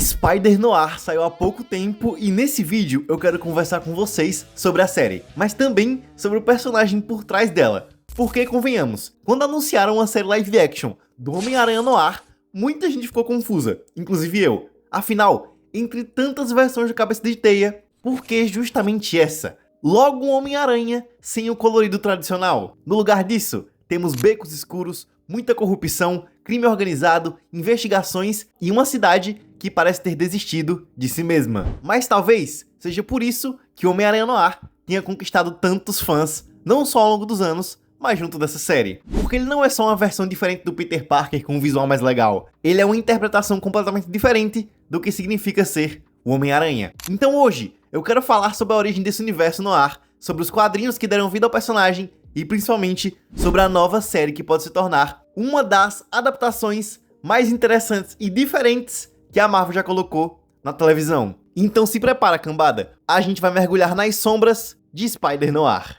Spider-Noir saiu há pouco tempo e nesse vídeo eu quero conversar com vocês sobre a série, mas também sobre o personagem por trás dela. Porque, convenhamos, quando anunciaram a série live action do Homem-Aranha Noir, muita gente ficou confusa, inclusive eu. Afinal, entre tantas versões de Cabeça de Teia, por que justamente essa? Logo um Homem-Aranha sem o colorido tradicional. No lugar disso, temos becos escuros, muita corrupção, crime organizado, investigações e uma cidade que parece ter desistido de si mesma. Mas talvez seja por isso que o Homem-Aranha Noir tenha conquistado tantos fãs, não só ao longo dos anos, mas junto dessa série. Porque ele não é só uma versão diferente do Peter Parker com um visual mais legal. Ele é uma interpretação completamente diferente do que significa ser o Homem-Aranha. Então hoje, eu quero falar sobre a origem desse universo Noir, sobre os quadrinhos que deram vida ao personagem e principalmente sobre a nova série que pode se tornar uma das adaptações mais interessantes e diferentes que a Marvel já colocou na televisão. Então se prepara, cambada, a gente vai mergulhar nas sombras de Spider-Noir.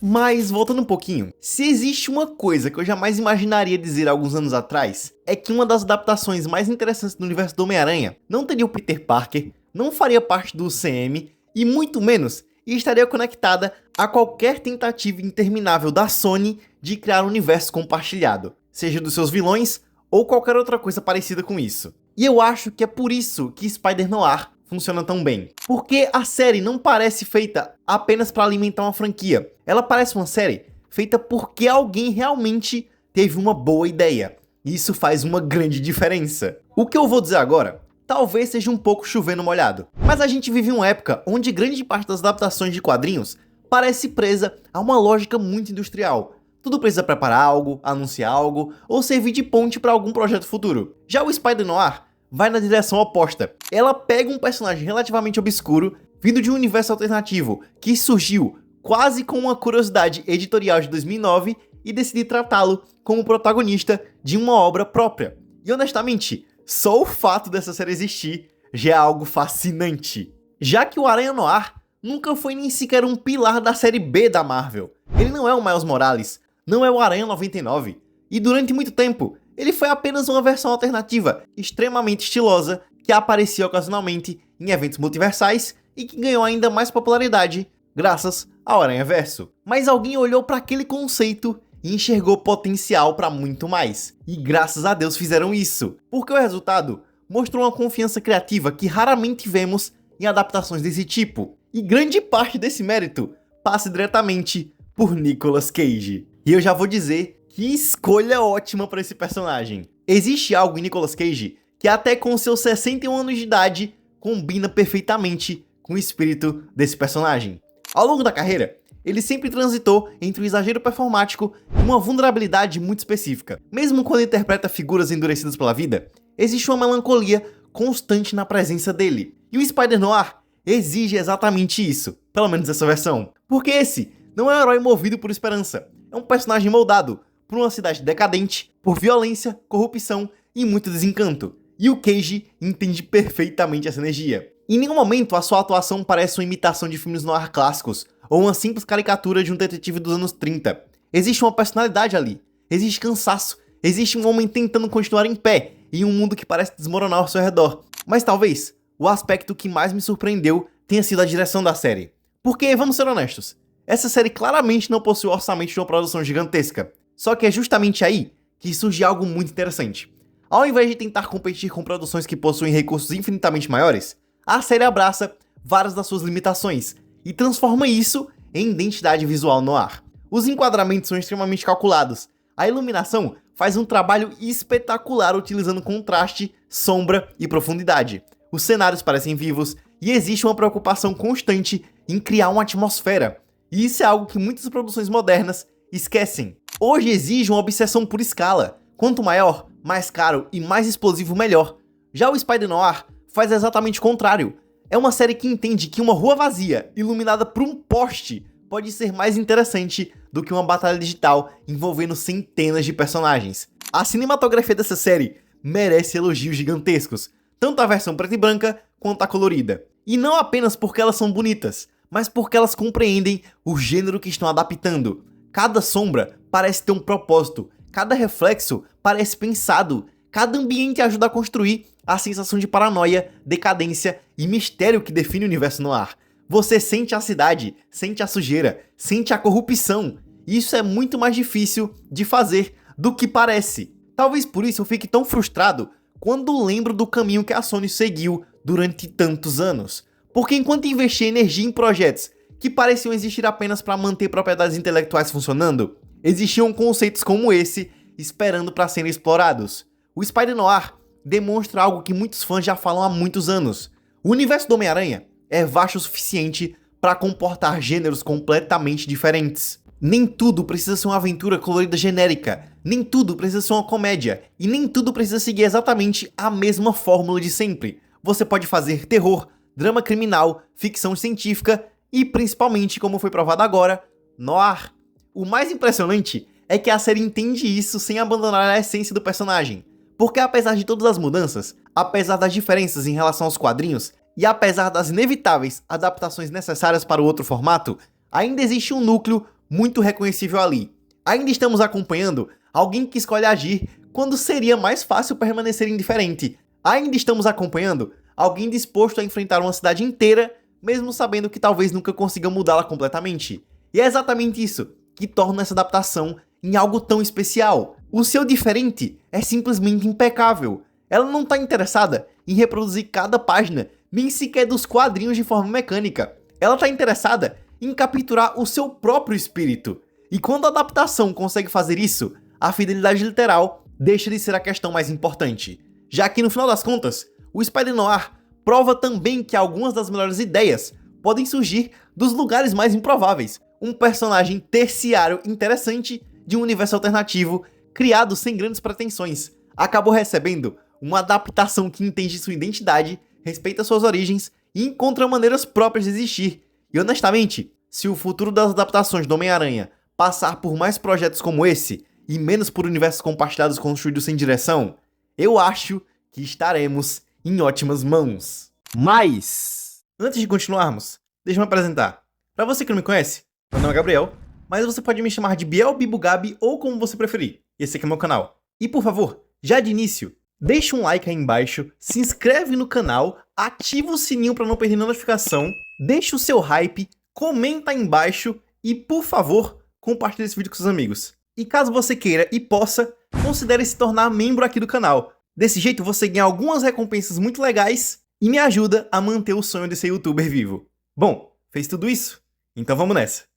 Mas, voltando um pouquinho, se existe uma coisa que eu jamais imaginaria dizer há alguns anos atrás, é que uma das adaptações mais interessantes do universo do Homem-Aranha não teria o Peter Parker, não faria parte do UCM e muito menos estaria conectada a qualquer tentativa interminável da Sony de criar um universo compartilhado, seja dos seus vilões ou qualquer outra coisa parecida com isso. E eu acho que é por isso que Spider-Noir funciona tão bem. Porque a série não parece feita apenas para alimentar uma franquia. Ela parece uma série feita porque alguém realmente teve uma boa ideia. E isso faz uma grande diferença. O que eu vou dizer agora talvez seja um pouco chovendo molhado. Mas a gente vive uma época onde grande parte das adaptações de quadrinhos parece presa a uma lógica muito industrial. Tudo precisa preparar algo, anunciar algo ou servir de ponte para algum projeto futuro. Já o Spider-Noir vai na direção oposta. Ela pega um personagem relativamente obscuro, vindo de um universo alternativo, que surgiu quase com uma curiosidade editorial de 2009 e decide tratá-lo como protagonista de uma obra própria. E honestamente, só o fato dessa série existir já é algo fascinante. Já que o Aranha Noir nunca foi nem sequer um pilar da série B da Marvel. Ele não é o Miles Morales, não é o Aranha 99. E durante muito tempo, ele foi apenas uma versão alternativa, extremamente estilosa, que aparecia ocasionalmente em eventos multiversais e que ganhou ainda mais popularidade graças ao Aranhaverso. Mas alguém olhou para aquele conceito e enxergou potencial para muito mais. E graças a Deus fizeram isso, porque o resultado mostrou uma confiança criativa que raramente vemos em adaptações desse tipo. E grande parte desse mérito passa diretamente por Nicolas Cage. E eu já vou dizer que escolha ótima para esse personagem. Existe algo em Nicolas Cage que até com seus 61 anos de idade combina perfeitamente com o espírito desse personagem. Ao longo da carreira, ele sempre transitou entre o exagero performático e uma vulnerabilidade muito específica. Mesmo quando interpreta figuras endurecidas pela vida, existe uma melancolia constante na presença dele. E o Spider-Noir exige exatamente isso, pelo menos essa versão. Porque esse não é um herói movido por esperança, é um personagem moldado por uma cidade decadente, por violência, corrupção e muito desencanto. E o Cage entende perfeitamente essa energia. Em nenhum momento a sua atuação parece uma imitação de filmes noir clássicos, ou uma simples caricatura de um detetive dos anos 30. Existe uma personalidade ali, existe cansaço, existe um homem tentando continuar em pé, em um mundo que parece desmoronar ao seu redor. Mas talvez, o aspecto que mais me surpreendeu tenha sido a direção da série. Porque, vamos ser honestos, essa série claramente não possui o orçamento de uma produção gigantesca. Só que é justamente aí que surge algo muito interessante. Ao invés de tentar competir com produções que possuem recursos infinitamente maiores, a série abraça várias das suas limitações e transforma isso em identidade visual no ar. Os enquadramentos são extremamente calculados, a iluminação faz um trabalho espetacular utilizando contraste, sombra e profundidade. Os cenários parecem vivos e existe uma preocupação constante em criar uma atmosfera. E isso é algo que muitas produções modernas esquecem. Hoje exige uma obsessão por escala. Quanto maior, mais caro e mais explosivo, melhor. Já o Spider-Noir faz exatamente o contrário. É uma série que entende que uma rua vazia, iluminada por um poste, pode ser mais interessante do que uma batalha digital envolvendo centenas de personagens. A cinematografia dessa série merece elogios gigantescos, tanto a versão preta e branca quanto a colorida. E não apenas porque elas são bonitas, mas porque elas compreendem o gênero que estão adaptando. Cada sombra parece ter um propósito, cada reflexo parece pensado, Cada ambiente ajuda a construir a sensação de paranoia, decadência e mistério que define o universo noir. Você sente a cidade, sente a sujeira, sente a corrupção. Isso é muito mais difícil de fazer do que parece. Talvez por isso eu fique tão frustrado quando lembro do caminho que a Sony seguiu durante tantos anos. Porque enquanto investia energia em projetos que pareciam existir apenas para manter propriedades intelectuais funcionando, existiam conceitos como esse esperando para serem explorados. O Spider-Noir demonstra algo que muitos fãs já falam há muitos anos. O universo do Homem-Aranha é vasto o suficiente para comportar gêneros completamente diferentes. Nem tudo precisa ser uma aventura colorida genérica, nem tudo precisa ser uma comédia, e nem tudo precisa seguir exatamente a mesma fórmula de sempre. Você pode fazer terror, drama criminal, ficção científica e, principalmente, como foi provado agora, noir. O mais impressionante é que a série entende isso sem abandonar a essência do personagem. Porque apesar de todas as mudanças, apesar das diferenças em relação aos quadrinhos, e apesar das inevitáveis adaptações necessárias para o outro formato, ainda existe um núcleo muito reconhecível ali. Ainda estamos acompanhando alguém que escolhe agir quando seria mais fácil permanecer indiferente. Ainda estamos acompanhando alguém disposto a enfrentar uma cidade inteira, mesmo sabendo que talvez nunca consiga mudá-la completamente. E é exatamente isso que torna essa adaptação em algo tão especial. O seu diferente é simplesmente impecável. Ela não está interessada em reproduzir cada página, nem sequer dos quadrinhos de forma mecânica. Ela está interessada em capturar o seu próprio espírito. E quando a adaptação consegue fazer isso, a fidelidade literal deixa de ser a questão mais importante. Já que no final das contas, o Spider-Noir prova também que algumas das melhores ideias podem surgir dos lugares mais improváveis. Um personagem terciário interessante de um universo alternativo, criado sem grandes pretensões, acabou recebendo uma adaptação que entende sua identidade, respeita suas origens e encontra maneiras próprias de existir. E honestamente, se o futuro das adaptações do Homem-Aranha passar por mais projetos como esse, e menos por universos compartilhados construídos sem direção, eu acho que estaremos em ótimas mãos. Mas, antes de continuarmos, deixa eu me apresentar. Para você que não me conhece, meu nome é Gabriel, mas você pode me chamar de Biel, Bibo, Gabi ou como você preferir. Esse aqui é meu canal. E por favor, já de início, deixa um like aí embaixo, se inscreve no canal, ativa o sininho para não perder notificação, deixa o seu hype, comenta aí embaixo e, por favor, compartilhe esse vídeo com seus amigos. E caso você queira e possa, considere se tornar membro aqui do canal. Desse jeito você ganha algumas recompensas muito legais e me ajuda a manter o sonho de ser youtuber vivo. Bom, fez tudo isso? Então vamos nessa.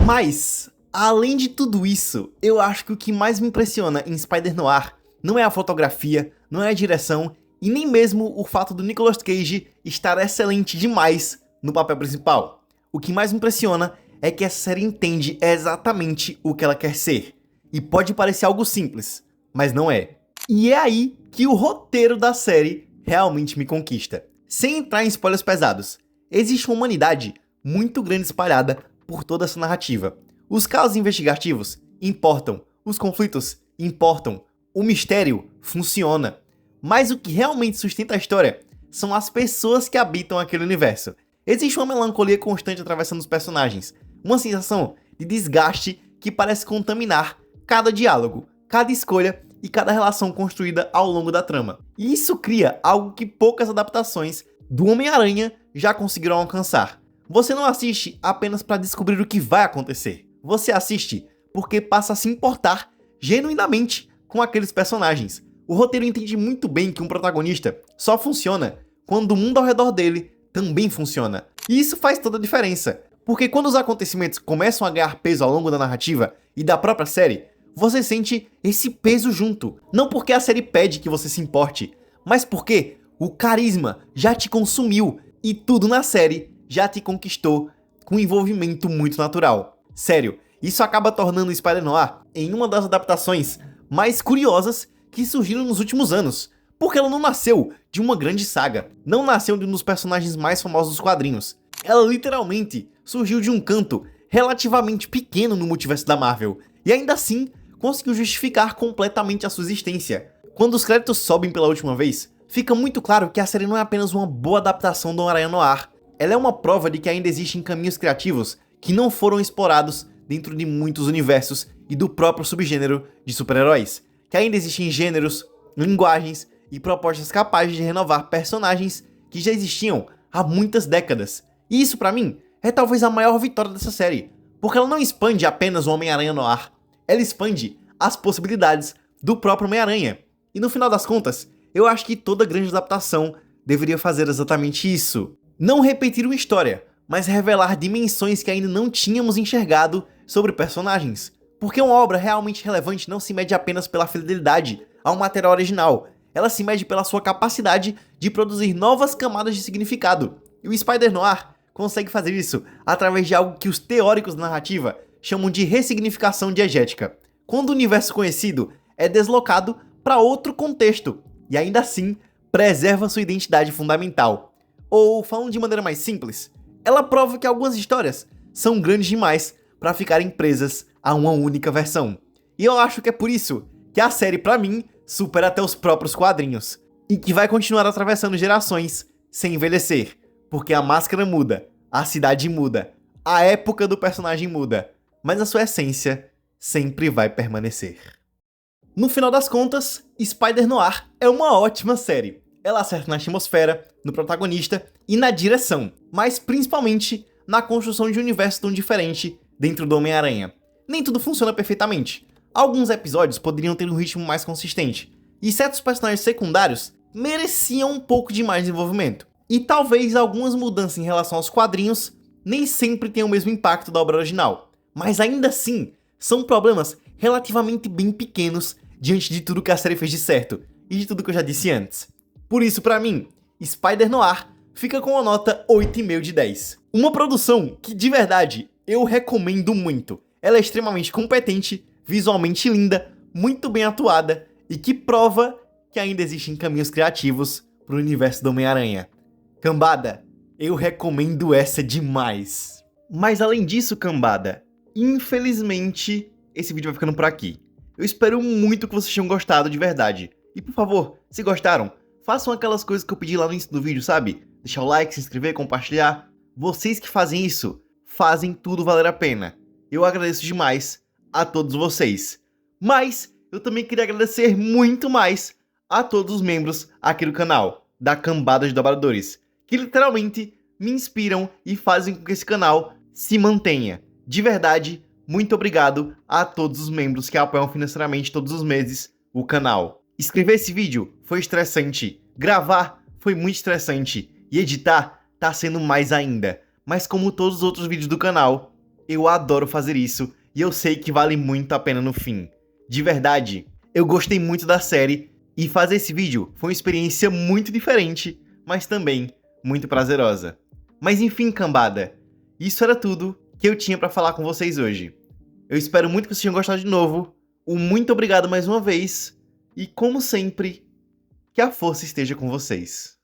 Mas, além de tudo isso, eu acho que o que mais me impressiona em Spider-Noir não é a fotografia, não é a direção e nem mesmo o fato do Nicolas Cage estar excelente demais no papel principal. O que mais me impressiona é que essa série entende exatamente o que ela quer ser. E pode parecer algo simples, mas não é. E é aí que o roteiro da série realmente me conquista. Sem entrar em spoilers pesados, existe uma humanidade muito grande espalhada por toda essa narrativa. Os casos investigativos importam, os conflitos importam, o mistério funciona. Mas o que realmente sustenta a história são as pessoas que habitam aquele universo. Existe uma melancolia constante atravessando os personagens, uma sensação de desgaste que parece contaminar cada diálogo, cada escolha e cada relação construída ao longo da trama. E isso cria algo que poucas adaptações do Homem-Aranha já conseguiram alcançar. Você não assiste apenas para descobrir o que vai acontecer. Você assiste porque passa a se importar genuinamente com aqueles personagens. O roteiro entende muito bem que um protagonista só funciona quando o mundo ao redor dele também funciona. E isso faz toda a diferença, porque quando os acontecimentos começam a ganhar peso ao longo da narrativa e da própria série, você sente esse peso junto. Não porque a série pede que você se importe, mas porque o carisma já te consumiu e tudo na série já te conquistou com um envolvimento muito natural. Sério, isso acaba tornando o Spider-Noir em uma das adaptações mais curiosas que surgiram nos últimos anos, porque ela não nasceu de uma grande saga, não nasceu de um dos personagens mais famosos dos quadrinhos. Ela literalmente surgiu de um canto relativamente pequeno no multiverso da Marvel, e ainda assim conseguiu justificar completamente a sua existência. Quando os créditos sobem pela última vez, fica muito claro que a série não é apenas uma boa adaptação do Homem-Aranha Noir, ela é uma prova de que ainda existem caminhos criativos que não foram explorados dentro de muitos universos e do próprio subgênero de super-heróis, que ainda existem gêneros, linguagens e propostas capazes de renovar personagens que já existiam há muitas décadas. E isso, pra mim, é talvez a maior vitória dessa série, porque ela não expande apenas o Homem-Aranha Noir, ela expande as possibilidades do próprio Homem-Aranha. E no final das contas, eu acho que toda grande adaptação deveria fazer exatamente isso. Não repetir uma história, mas revelar dimensões que ainda não tínhamos enxergado sobre personagens. Porque uma obra realmente relevante não se mede apenas pela fidelidade ao material original, ela se mede pela sua capacidade de produzir novas camadas de significado. E o Spider-Noir consegue fazer isso através de algo que os teóricos da narrativa chamam de ressignificação diegética, quando o universo conhecido é deslocado para outro contexto, e ainda assim preserva sua identidade fundamental. Ou, falando de maneira mais simples, ela prova que algumas histórias são grandes demais para ficarem presas a uma única versão. E eu acho que é por isso que a série, pra mim, supera até os próprios quadrinhos, e que vai continuar atravessando gerações sem envelhecer, porque a máscara muda, a cidade muda, a época do personagem muda, mas a sua essência sempre vai permanecer. No final das contas, Spider-Noir é uma ótima série. Ela acerta na atmosfera, no protagonista e na direção, mas principalmente na construção de um universo tão diferente dentro do Homem-Aranha. Nem tudo funciona perfeitamente. Alguns episódios poderiam ter um ritmo mais consistente, e certos personagens secundários mereciam um pouco de mais desenvolvimento. E talvez algumas mudanças em relação aos quadrinhos nem sempre tenham o mesmo impacto da obra original, mas ainda assim são problemas relativamente bem pequenos diante de tudo que a série fez de certo e de tudo que eu já disse antes. Por isso, pra mim, Spider-Noir fica com uma nota 8,5 de 10. Uma produção que, de verdade, eu recomendo muito. Ela é extremamente competente, visualmente linda, muito bem atuada e que prova que ainda existem caminhos criativos pro universo do Homem-Aranha. Cambada, eu recomendo essa demais. Mas além disso, cambada, infelizmente, esse vídeo vai ficando por aqui. Eu espero muito que vocês tenham gostado de verdade. E por favor, se gostaram, façam aquelas coisas que eu pedi lá no início do vídeo, sabe? Deixar o like, se inscrever, compartilhar. Vocês que fazem isso, fazem tudo valer a pena. Eu agradeço demais a todos vocês. Mas eu também queria agradecer muito mais a todos os membros aqui do canal, da Cambada de Dobradores, que literalmente me inspiram e fazem com que esse canal se mantenha. De verdade, muito obrigado a todos os membros que apoiam financeiramente todos os meses o canal. Escrever esse vídeo foi estressante, gravar foi muito estressante e editar tá sendo mais ainda. Mas como todos os outros vídeos do canal, eu adoro fazer isso e eu sei que vale muito a pena no fim. De verdade, eu gostei muito da série e fazer esse vídeo foi uma experiência muito diferente, mas também muito prazerosa. Mas enfim, cambada, isso era tudo que eu tinha pra falar com vocês hoje. Eu espero muito que vocês tenham gostado de novo. Um muito obrigado mais uma vez. E como sempre, que a força esteja com vocês.